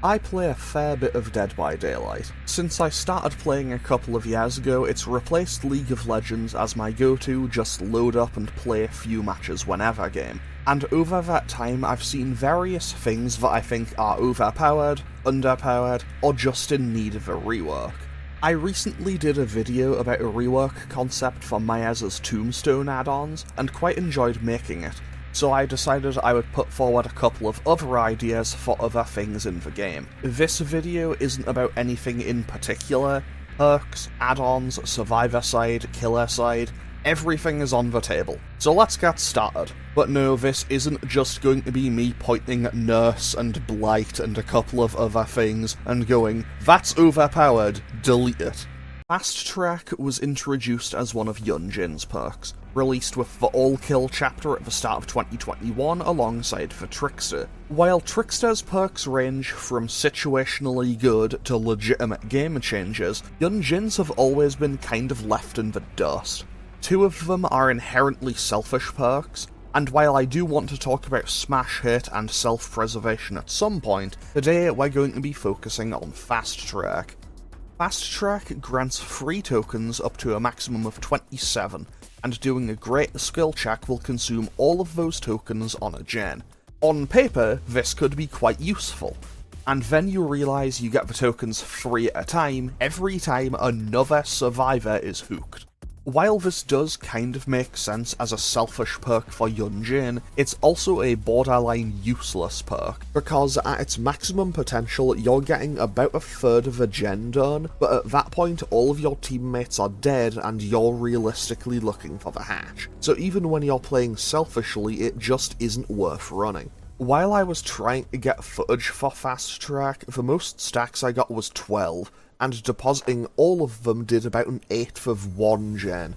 I play a fair bit of Dead by Daylight. Since I started playing a couple of years ago, it's replaced League of Legends as my go-to just load up and play a few matches whenever game. And over that time I've seen various things that I think are overpowered, underpowered, or just in need of a rework. I recently did a video about a rework concept for Maez's Tombstone add-ons, and quite enjoyed making it, so I decided I would put forward a couple of other ideas for other things in the game. This video isn't about anything in particular. Perks, add-ons, survivor side, killer side, everything is on the table. So let's get started. But no, this isn't just going to be me pointing at Nurse and Blight and a couple of other things and going, "That's overpowered, delete it." Fast Track was introduced as one of Yunjin's perks, released with the All Kill chapter at the start of 2021 alongside the Trickster. While Trickster's perks range from situationally good to legitimate game changers, Yunjin's have always been kind of left in the dust. Two of them are inherently selfish perks, and while I do want to talk about Smash Hit and self-preservation at some point, today we're going to be focusing on Fast Track. Fast Track grants free tokens up to a maximum of 27, and doing a great skill check will consume all of those tokens on a gen. On paper, this could be quite useful, and then you realise you get the tokens free at a time every time another survivor is hooked. While this does kind of make sense as a selfish perk for Yunjin, it's also a borderline useless perk, because at its maximum potential you're getting about a third of a gen done, but at that point all of your teammates are dead and you're realistically looking for the hatch. So even when you're playing selfishly, it just isn't worth running. While I was trying to get footage for Fast Track, the most stacks I got was 12, and depositing all of them did about an eighth of one gen.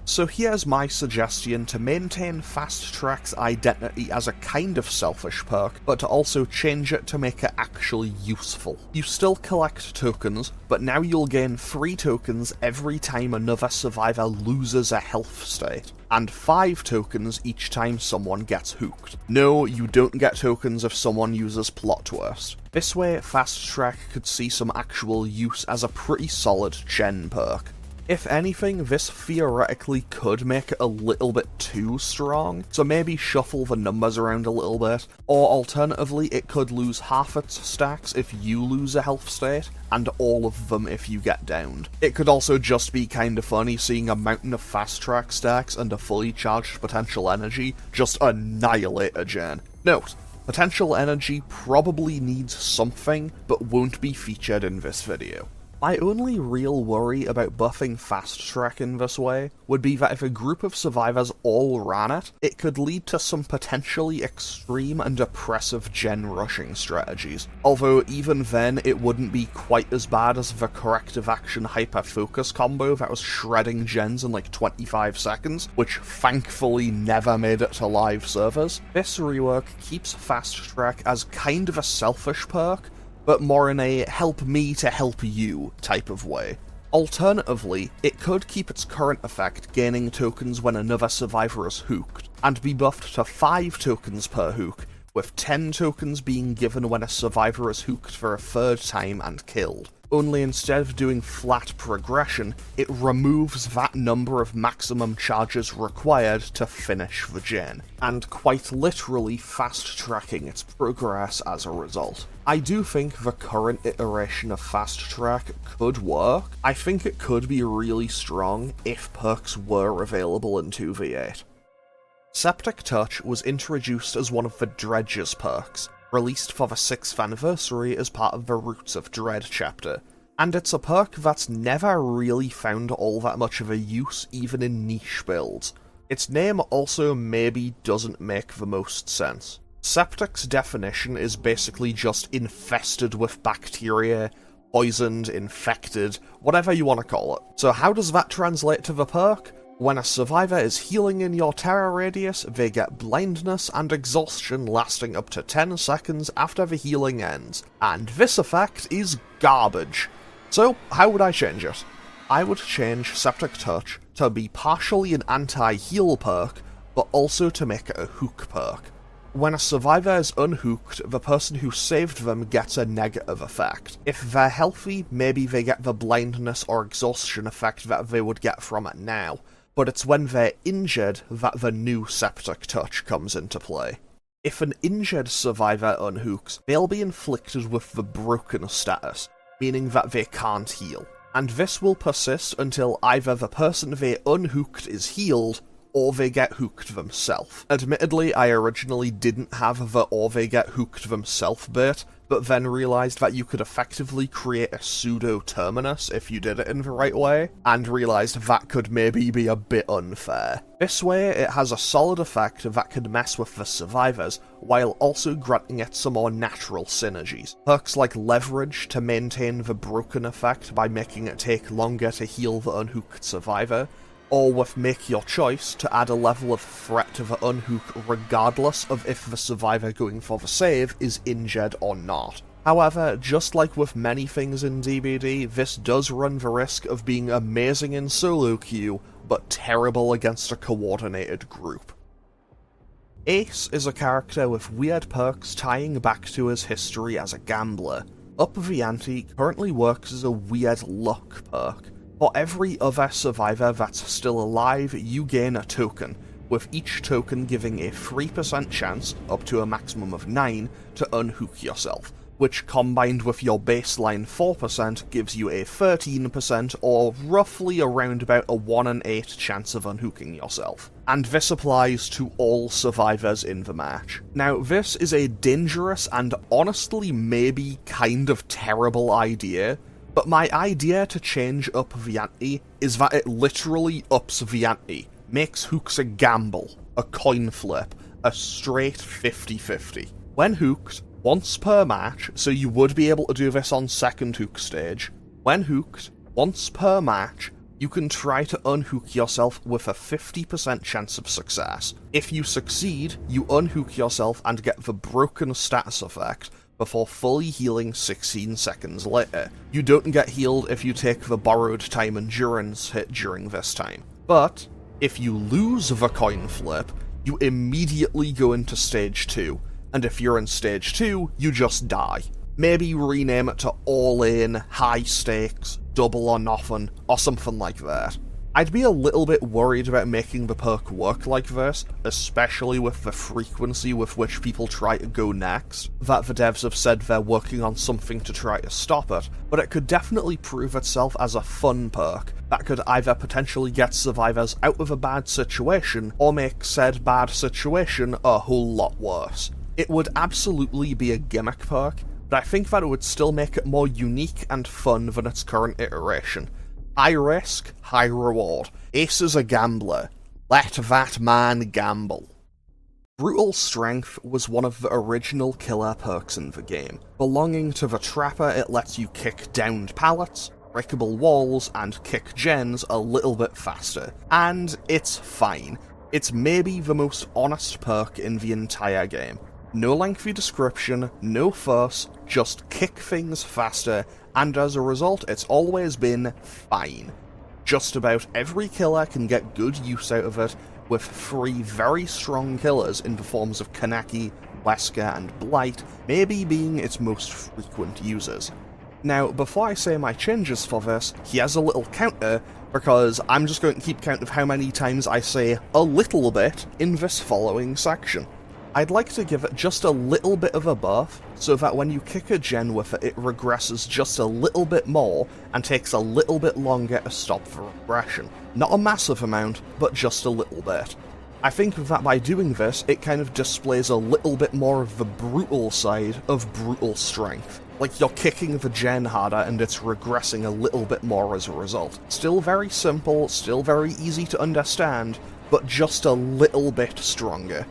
So here's my suggestion to maintain Fast Track's identity as a kind of selfish perk, but to also change it to make it actually useful. You still collect tokens, but now you'll gain 3 tokens every time another survivor loses a health state, and 5 tokens each time someone gets hooked. No, you don't get tokens if someone uses Plot Twist. This way, Fast Track could see some actual use as a pretty solid gen perk. If anything, this theoretically could make it a little bit too strong, so maybe shuffle the numbers around a little bit, or alternatively it could lose half its stacks if you lose a health state, and all of them if you get downed. It could also just be kinda funny seeing a mountain of Fast Track stacks and a fully charged potential energy just annihilate a gen. Note, potential energy probably needs something, but won't be featured in this video. My only real worry about buffing Fast Track in this way would be that if a group of survivors all ran it, it could lead to some potentially extreme and oppressive gen rushing strategies. Although even then, it wouldn't be quite as bad as the corrective action hyper focus combo that was shredding gens in like 25 seconds, which thankfully never made it to live servers. This rework keeps Fast Track as kind of a selfish perk, but more in a help me to help you type of way. Alternatively, it could keep its current effect, gaining tokens when another survivor is hooked, and be buffed to 5 tokens per hook, with 10 tokens being given when a survivor is hooked for a 3rd time and killed. Only instead of doing flat progression, it removes that number of maximum charges required to finish the gen, and quite literally fast-tracking its progress as a result. I do think the current iteration of Fast Track could work. I think it could be really strong if perks were available in 2v8. Septic Touch was introduced as one of the Dredge's perks, released for the 6th anniversary as part of the Roots of Dread chapter, and it's a perk that's never really found all that much of a use even in niche builds. Its name also maybe doesn't make the most sense. Septic's definition is basically just infested with bacteria, poisoned, infected, whatever you want to call it. So how does that translate to the perk? When a survivor is healing in your terror radius, they get blindness and exhaustion lasting up to 10 seconds after the healing ends, and this effect is garbage. So how would I change it? I would change Septic Touch to be partially an anti-heal perk, but also to make it a hook perk. When a survivor is unhooked, the person who saved them gets a negative effect. If they're healthy, maybe they get the blindness or exhaustion effect that they would get from it now, but it's when they're injured that the new septic touch comes into play. If an injured survivor unhooks, they'll be inflicted with the broken status, meaning that they can't heal, and this will persist until either the person they unhooked is healed, or they get hooked themselves. Admittedly, I originally didn't have the or they get hooked themselves bit, but then realised that you could effectively create a pseudo-terminus if you did it in the right way, and realised that could maybe be a bit unfair. This way, it has a solid effect that can mess with the survivors, while also granting it some more natural synergies. Perks like Leverage to maintain the broken effect by making it take longer to heal the unhooked survivor, or with Make Your Choice to add a level of threat to the unhook regardless of if the survivor going for the save is injured or not. However, just like with many things in DBD, this does run the risk of being amazing in solo queue, but terrible against a coordinated group. Ace is a character with weird perks tying back to his history as a gambler. Up the Ante currently works as a weird luck perk. For every other survivor that's still alive, you gain a token, with each token giving a 3% chance, up to a maximum of 9, to unhook yourself, which combined with your baseline 4% gives you a 13% or roughly around about a 1 in 8 chance of unhooking yourself. And this applies to all survivors in the match. Now, this is a dangerous and honestly maybe kind of terrible idea, but my idea to change up the ante is that it literally ups the ante, makes hooks a gamble, a coin flip, a straight 50-50. When hooked, once per match, so you would be able to do this on second hook stage, when hooked, once per match, you can try to unhook yourself with a 50% chance of success. If you succeed, you unhook yourself and get the broken status effect, before fully healing 16 seconds later. You don't get healed if you take the borrowed time endurance hit during this time. But, if you lose the coin flip, you immediately go into stage 2, and if you're in stage 2, you just die. Maybe rename it to All In, High Stakes, Double or Nothing, or something like that. I'd be a little bit worried about making the perk work like this, especially with the frequency with which people try to go next, that the devs have said they're working on something to try to stop it, but it could definitely prove itself as a fun perk that could either potentially get survivors out of a bad situation, or make said bad situation a whole lot worse. It would absolutely be a gimmick perk, but I think that it would still make it more unique and fun than its current iteration. High risk, high reward. Ace is a gambler. Let that man gamble. Brutal Strength was one of the original killer perks in the game. Belonging to the Trapper, it lets you kick downed pallets, breakable walls, and kick gens a little bit faster. And it's fine. It's maybe the most honest perk in the entire game. No lengthy description, no fuss, just kick things faster, and as a result it's always been fine. Just about every killer can get good use out of it, with 3 very strong killers in the forms of Kaneki, Wesker, and Blight maybe being its most frequent users. Now, before I say my changes for this, here's a little counter, because I'm just going to keep count of how many times I say a little bit in this following section. I'd like to give it just a little bit of a buff, so that when you kick a gen with it, it regresses just a little bit more, and takes a little bit longer to stop the regression. Not a massive amount, but just a little bit. I think that by doing this, it kind of displays a little bit more of the brutal side of Brutal Strength. Like you're kicking the gen harder and it's regressing a little bit more as a result. Still very simple, still very easy to understand, but just a little bit stronger.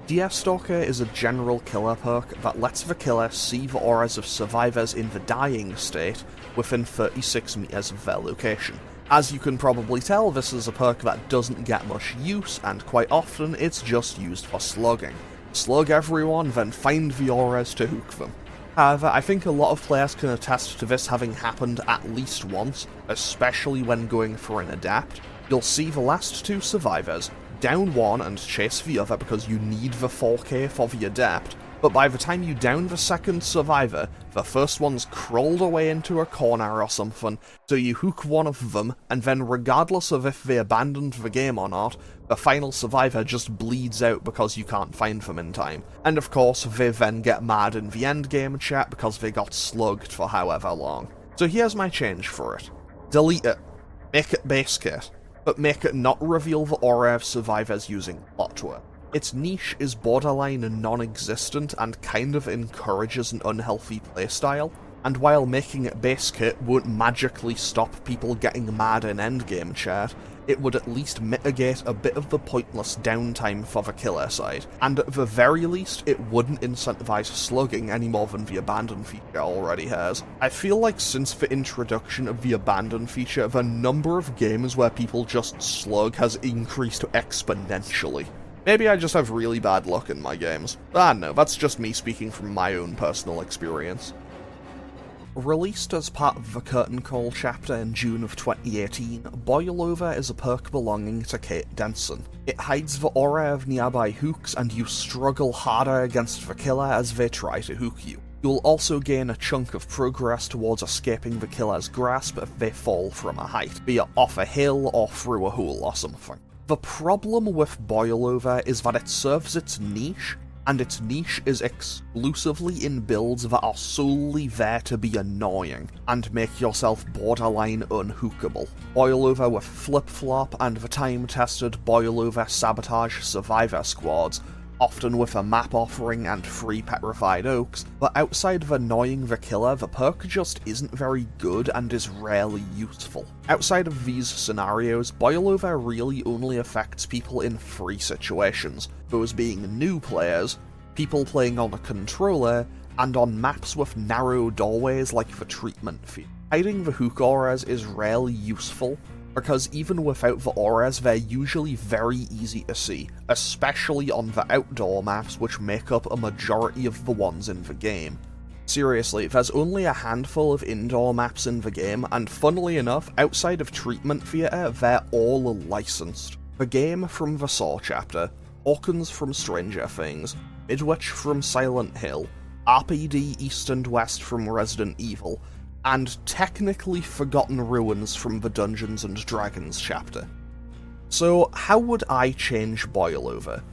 Deerstalker is a general killer perk that lets the killer see the auras of survivors in the dying state within 36 meters of their location. As you can probably tell, this is a perk that doesn't get much use, and quite often it's just used for slugging. Slug everyone, then find the auras to hook them. However, I think a lot of players can attest to this having happened at least once, especially when going for an adapt. You'll see the last two survivors down one and chase the other because you need the 4K for the adapt, but by the time you down the second survivor, the first one's crawled away into a corner or something, so you hook one of them, and then regardless of if they abandoned the game or not, the final survivor just bleeds out because you can't find them in time. And of course, they then get mad in the endgame chat because they got slugged for however long. So here's my change for it. Delete it. Make it base kit. But make it not reveal the aura of survivors using plot work. Its niche is borderline non-existent and kind of encourages an unhealthy playstyle, and while making it base kit won't magically stop people getting mad in endgame chat, it would at least mitigate a bit of the pointless downtime for the killer side, and at the very least it wouldn't incentivize slugging any more than the abandon feature already has. I feel like since the introduction of the abandon feature, the number of games where people just slug has increased exponentially. Maybe I just have really bad luck in my games. No, that's just me speaking from my own personal experience. Released as part of the Curtain Call chapter in June of 2018, Boil Over is a perk belonging to Kate Denson. It hides the aura of nearby hooks, and you struggle harder against the killer as they try to hook you. You'll also gain a chunk of progress towards escaping the killer's grasp if they fall from a height, be it off a hill or through a hole or something. The problem with Boil Over is that it serves its niche, and its niche is exclusively in builds that are solely there to be annoying, and make yourself borderline unhookable. Boil Over with Flip Flop and the time-tested Boil Over Sabotage Survivor squads, often with a map offering and free petrified oaks, but outside of annoying the killer, the perk just isn't very good and is rarely useful. Outside of these scenarios, Boil Over really only affects people in three situations, those being new players, people playing on a controller, and on maps with narrow doorways like the treatment field. Hiding the hook auras is rarely useful, because even without the auras they're usually very easy to see, especially on the outdoor maps which make up a majority of the ones in the game. Seriously, there's only a handful of indoor maps in the game, and funnily enough, outside of Treatment Theatre, they're all licensed. The Game from the Saw chapter, Hawkins from Stranger Things, Midwich from Silent Hill, RPD East and West from Resident Evil, and technically Forgotten Ruins from the Dungeons & Dragons chapter. So how would I change Boil Over?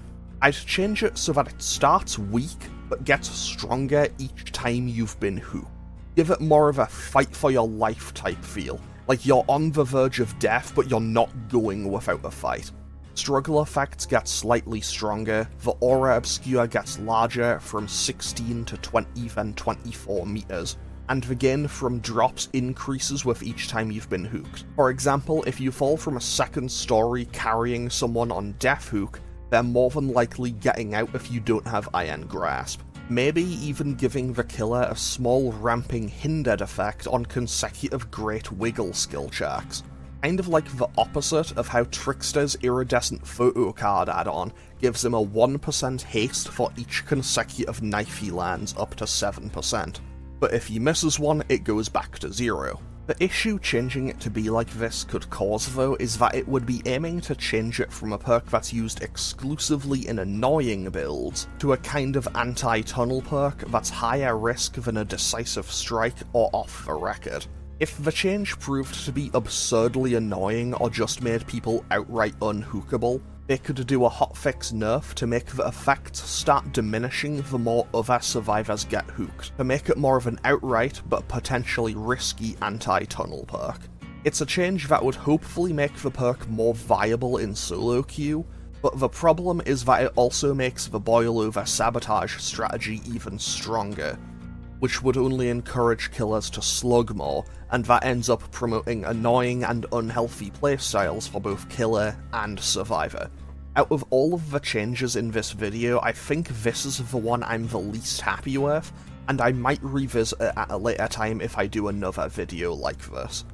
I'd change it so that it starts weak, but gets stronger each time you've been hooked. Give it more of a fight for your life type feel, like you're on the verge of death but you're not going without a fight. Struggle effects get slightly stronger, the aura obscure gets larger from 16 to 20 then 24 meters, and the gain from drops increases with each time you've been hooked. For example, if you fall from a second story carrying someone on Death Hook, they're more than likely getting out if you don't have Iron Grasp. Maybe even giving the killer a small ramping hindered effect on consecutive Great Wiggle skill checks. Kind of like the opposite of how Trickster's Iridescent Photo Card add-on gives him a 1% haste for each consecutive knife he lands up to 7%. But if he misses one, it goes back to 0. The issue changing it to be like this could cause, though, is that it would be aiming to change it from a perk that's used exclusively in annoying builds to a kind of anti-tunnel perk that's higher risk than a Decisive Strike or off the record. If the change proved to be absurdly annoying or just made people outright unhookable, they could do a hotfix nerf to make the effects start diminishing the more other survivors get hooked, to make it more of an outright but potentially risky anti-tunnel perk. It's a change that would hopefully make the perk more viable in solo queue, but the problem is that it also makes the Boil Over Sabotage strategy even stronger, which would only encourage killers to slug more, and that ends up promoting annoying and unhealthy playstyles for both killer and survivor. Out of all of the changes in this video, I think this is the one I'm the least happy with, and I might revisit it at a later time if I do another video like this.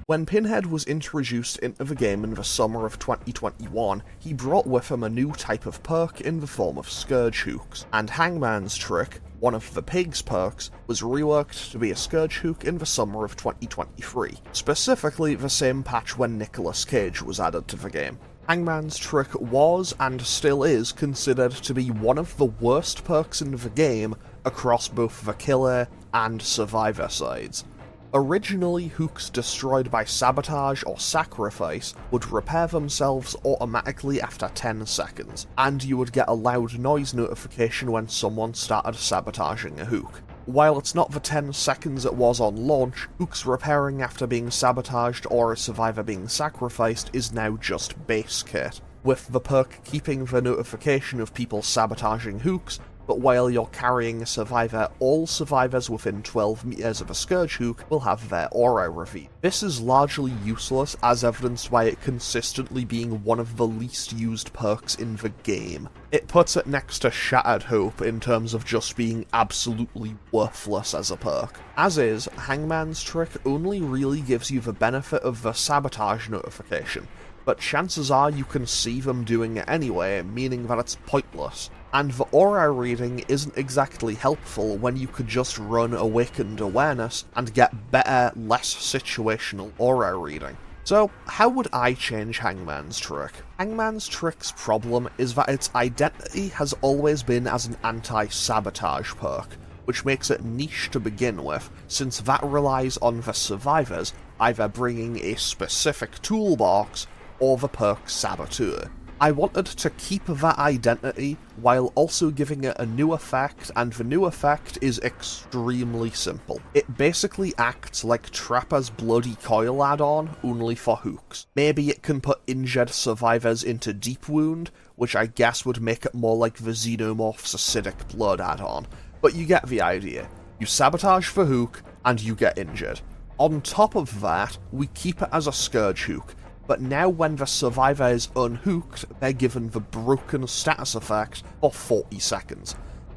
When Pinhead was introduced into the game in the summer of 2021, he brought with him a new type of perk in the form of Scourge Hooks, and Hangman's Trick, one of the Pig's perks, was reworked to be a Scourge Hook in the summer of 2023, specifically the same patch when Nicolas Cage was added to the game. Hangman's Trick was, and still is, considered to be one of the worst perks in the game across both the killer and survivor sides. Originally, hooks destroyed by sabotage or sacrifice would repair themselves automatically after 10 seconds, and you would get a loud noise notification when someone started sabotaging a hook. While it's not the 10 seconds it was on launch, hooks repairing after being sabotaged or a survivor being sacrificed is now just base kit, with the perk keeping the notification of people sabotaging hooks, but while you're carrying a survivor, all survivors within 12 meters of a Scourge Hook will have their aura revealed. This is largely useless, as evidenced by it consistently being one of the least used perks in the game. It puts it next to Shattered Hope in terms of just being absolutely worthless as a perk. As is, Hangman's Trick only really gives you the benefit of the sabotage notification, but chances are you can see them doing it anyway, meaning that it's pointless. And the aura reading isn't exactly helpful when you could just run Awakened Awareness and get better, less situational aura reading. So, how would I change Hangman's Trick? Hangman's Trick's problem is that its identity has always been as an anti-sabotage perk, which makes it niche to begin with, since that relies on the survivors either bringing a specific toolbox or the perk Saboteur. I wanted to keep that identity while also giving it a new effect, and the new effect is extremely simple. It basically acts like Trapper's Bloody Coil add-on, only for hooks. Maybe it can put injured survivors into Deep Wound, which I guess would make it more like the Xenomorph's Acidic Blood add-on, but you get the idea. You sabotage for hook, and you get injured. On top of that, we keep it as a Scourge Hook, but now when the survivor is unhooked, they're given the broken status effect for 40 seconds.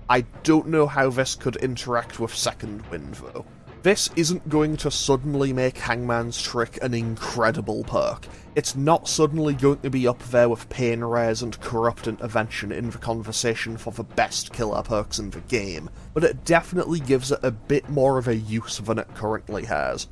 I don't know how this could interact with Second Wind though. This isn't going to suddenly make Hangman's Trick an incredible perk. It's not suddenly going to be up there with Pain Rares and Corrupt Intervention in the conversation for the best killer perks in the game, but it definitely gives it a bit more of a use than it currently has.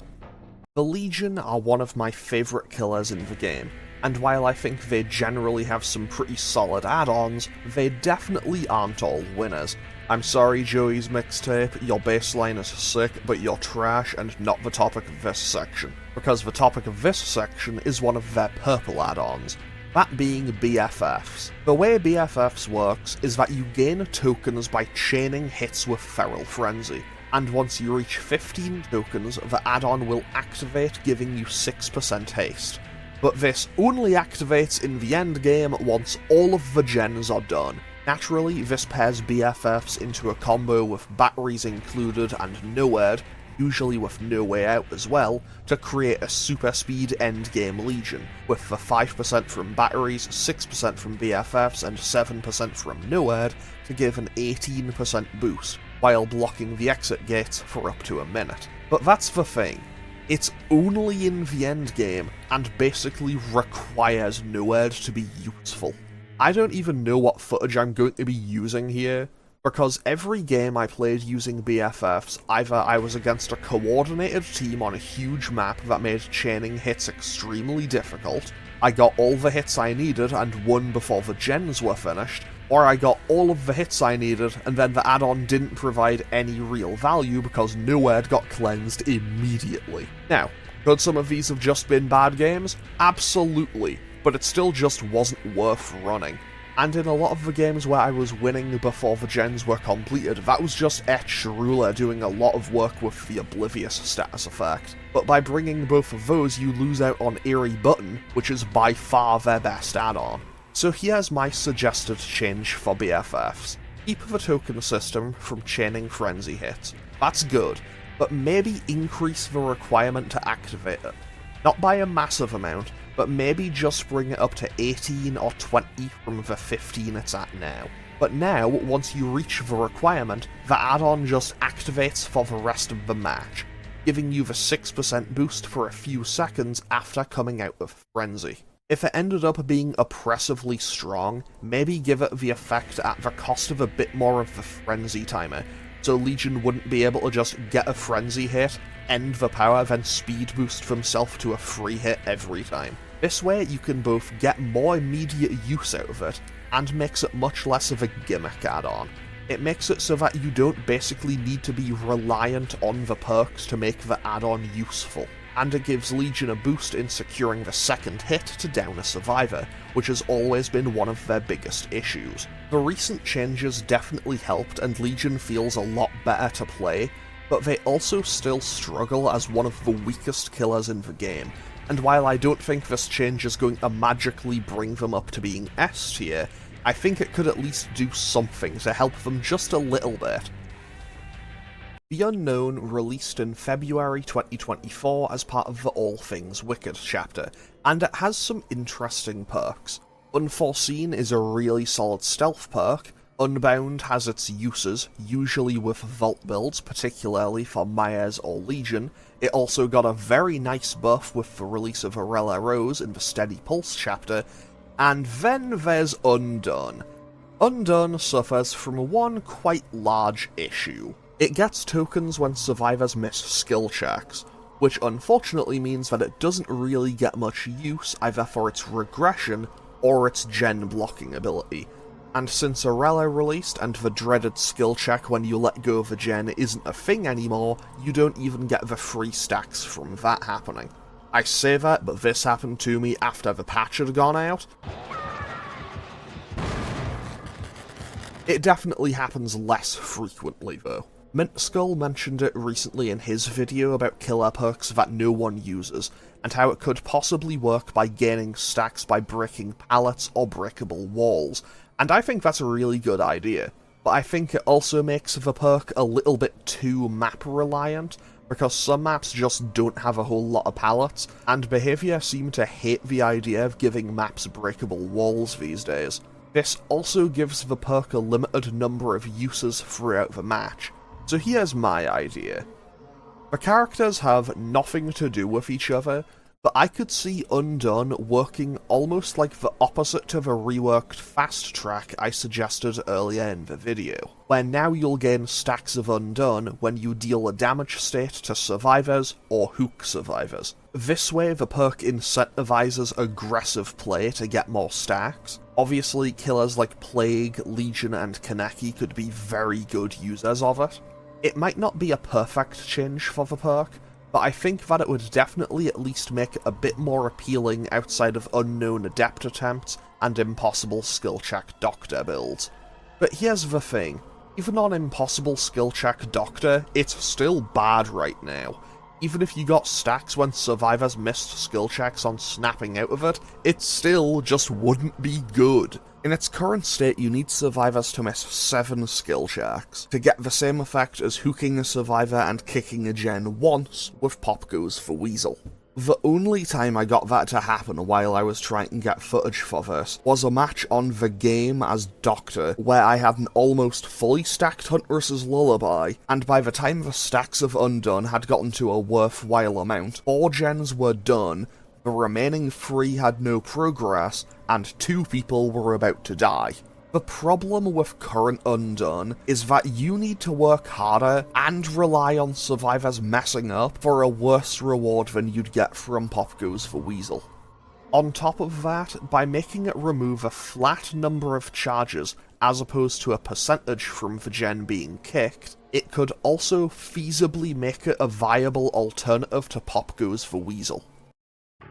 The Legion are one of my favourite killers in the game, and while I think they generally have some pretty solid add-ons, they definitely aren't all winners. I'm sorry Joey's mixtape, your baseline is sick, but you're trash and not the topic of this section, because the topic of this section is one of their purple add-ons, that being BFFs. The way BFFs works is that you gain tokens by chaining hits with Feral Frenzy, and once you reach 15 tokens, the add-on will activate, giving you 6% haste. But this only activates in the end game once all of the gens are done. Naturally, this pairs BFFs into a combo with batteries included and nowhered, usually with no way out as well, to create a super speed endgame Legion, with the 5% from batteries, 6% from BFFs, and 7% from nowhered to give an 18% boost, while blocking the exit gates for up to a minute. But that's the thing, it's only in the endgame, and basically requires nowhere to be useful. I don't even know what footage I'm going to be using here, because every game I played using BFFs, either I was against a coordinated team on a huge map that made chaining hits extremely difficult, I got all the hits I needed and won before the gens were finished, or I got all of the hits I needed and then the add-on didn't provide any real value because nowhere got cleansed immediately. Now, could some of these have just been bad games? Absolutely, but it still just wasn't worth running. And in a lot of the games where I was winning before the gens were completed, that was just Etch Ruler doing a lot of work with the Oblivious status effect. But by bringing both of those, you lose out on Eerie Button, which is by far their best add-on. So here's my suggested change for BFFs. Keep the token system from chaining frenzy hits. That's good, but maybe increase the requirement to activate it. Not by a massive amount, but maybe just bring it up to 18 or 20 from the 15 it's at now. But now, once you reach the requirement, the add-on just activates for the rest of the match. giving you the 6% boost for a few seconds after coming out of Frenzy. If it ended up being oppressively strong, maybe give it the effect at the cost of a bit more of the Frenzy timer, so Legion wouldn't be able to just get a Frenzy hit, end the power, then speed boost themselves to a free hit every time. This way you can both get more immediate use out of it, and makes it much less of a gimmick add-on. It makes it so that you don't basically need to be reliant on the perks to make the add-on useful, and it gives Legion a boost in securing the second hit to down a survivor, which has always been one of their biggest issues. The recent changes definitely helped, and Legion feels a lot better to play, but they also still struggle as one of the weakest killers in the game, and while I don't think this change is going to magically bring them up to being S tier, I think it could at least do something to help them just a little bit. The Unknown released in February 2024 as part of the All Things Wicked chapter, and it has some interesting perks. Unforeseen is a really solid stealth perk, Unbound has its uses, usually with vault builds, particularly for Myers or Legion. It also got a very nice buff with the release of Arella Rose in the Steady Pulse chapter, and then there's Undone. Undone suffers from one quite large issue. It gets tokens when survivors miss skill checks, which unfortunately means that it doesn't really get much use either for its regression or its gen blocking ability. And since Arella released and the dreaded skill check when you let go of a gen isn't a thing anymore, you don't even get the free stacks from that happening. I say that, but this happened to me after the patch had gone out. It definitely happens less frequently though. Mintskull mentioned it recently in his video about killer perks that no one uses, and how it could possibly work by gaining stacks by breaking pallets or breakable walls, and I think that's a really good idea. But I think it also makes the perk a little bit too map reliant, because some maps just don't have a whole lot of pallets, and behaviour seem to hate the idea of giving maps breakable walls these days. This also gives the perk a limited number of uses throughout the match. So here's my idea. The characters have nothing to do with each other, but I could see Undone working almost like the opposite to the reworked fast track I suggested earlier in the video, where now you'll gain stacks of Undone when you deal a damage state to survivors or hook survivors. This way the perk incentivizes aggressive play to get more stacks. Obviously killers like Plague, Legion and Kaneki could be very good users of it. It might not be a perfect change for the perk, but I think that it would definitely at least make it a bit more appealing outside of unknown adept attempts and impossible skill check doctor builds. But here's the thing, even on impossible skill check doctor, it's still bad right now. Even if you got stacks when survivors missed skill checks on snapping out of it, it still just wouldn't be good. In its current state, you need survivors to miss 7 skill checks to get the same effect as hooking a survivor and kicking a gen once with Pop Goes for Weasel. The only time I got that to happen while I was trying to get footage for this was a match on the game as Doctor, where I had an almost fully stacked Huntress's Lullaby, and by the time the stacks of Undone had gotten to a worthwhile amount, 4 gens were done, the remaining 3 had no progress, and 2 people were about to die. The problem with current Undone is that you need to work harder and rely on survivors messing up for a worse reward than you'd get from Pop Goes for Weasel. On top of that, by making it remove a flat number of charges as opposed to a percentage from the gen being kicked, it could also feasibly make it a viable alternative to Pop Goes for Weasel.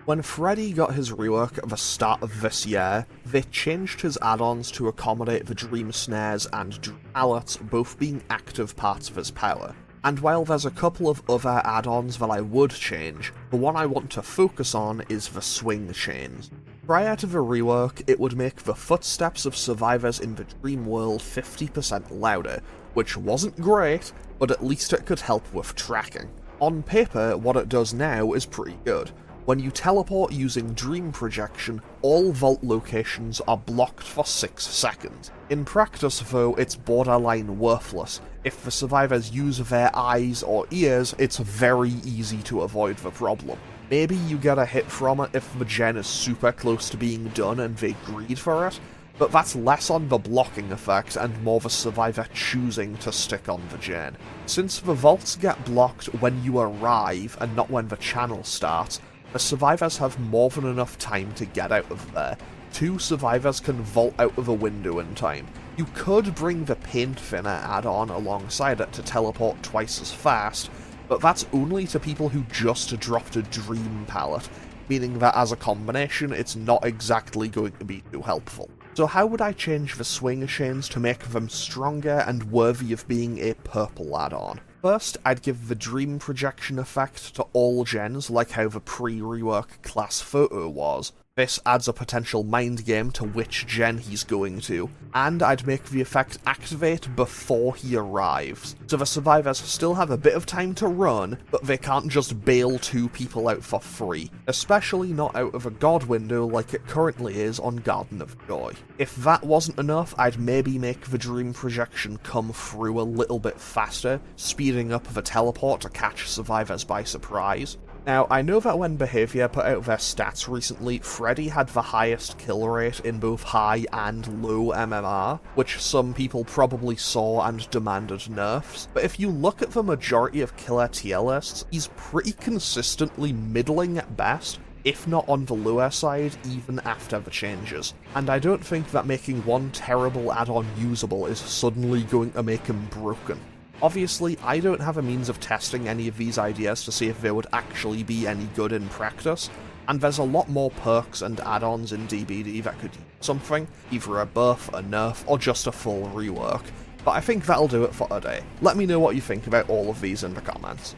When Freddy got his rework at the start of this year, they changed his add-ons to accommodate the Dream Snares and Dream Pallets both being active parts of his power. And while there's a couple of other add-ons that I would change, the one I want to focus on is the Swing Chains. Prior to the rework, it would make the footsteps of survivors in the Dream World 50% louder, which wasn't great, but at least it could help with tracking. On paper, what it does now is pretty good. When you teleport using Dream Projection, all vault locations are blocked for 6 seconds. In practice though, it's borderline worthless. If the survivors use their eyes or ears, it's very easy to avoid the problem. Maybe you get a hit from it if the gen is super close to being done and they greed for it, but that's less on the blocking effect and more the survivor choosing to stick on the gen. Since the vaults get blocked when you arrive and not when the channel starts, the survivors have more than enough time to get out of there. 2 survivors can vault out of a window in time. You could bring the Paint Thinner add-on alongside it to teleport twice as fast, but that's only to people who just dropped a Dream palette, meaning that as a combination it's not exactly going to be too helpful. So how would I change the swing chains to make them stronger and worthy of being a purple add-on? First, I'd give the Dream Projection effect to all gens like how the pre-rework class photo was. This adds a potential mind game to which gen he's going to, and I'd make the effect activate before he arrives, so the survivors still have a bit of time to run, but they can't just bail 2 people out for free, especially not out of a god window like it currently is on Garden of Joy. If that wasn't enough, I'd maybe make the Dream Projection come through a little bit faster, speeding up the teleport to catch survivors by surprise. Now, I know that when Behaviour put out their stats recently, Freddy had the highest kill rate in both high and low MMR, which some people probably saw and demanded nerfs, but if you look at the majority of killer tier lists, he's pretty consistently middling at best, if not on the lower side, even after the changes. And I don't think that making one terrible add-on usable is suddenly going to make him broken. Obviously, I don't have a means of testing any of these ideas to see if they would actually be any good in practice, and there's a lot more perks and add-ons in DBD that could use something, either a buff, a nerf, or just a full rework, but I think that'll do it for today. Let me know what you think about all of these in the comments.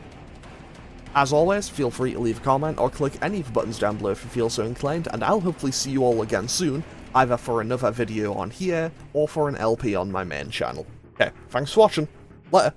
As always, feel free to leave a comment or click any of the buttons down below if you feel so inclined, and I'll hopefully see you all again soon, either for another video on here, or for an LP on my main channel. Okay, thanks for watching. Later.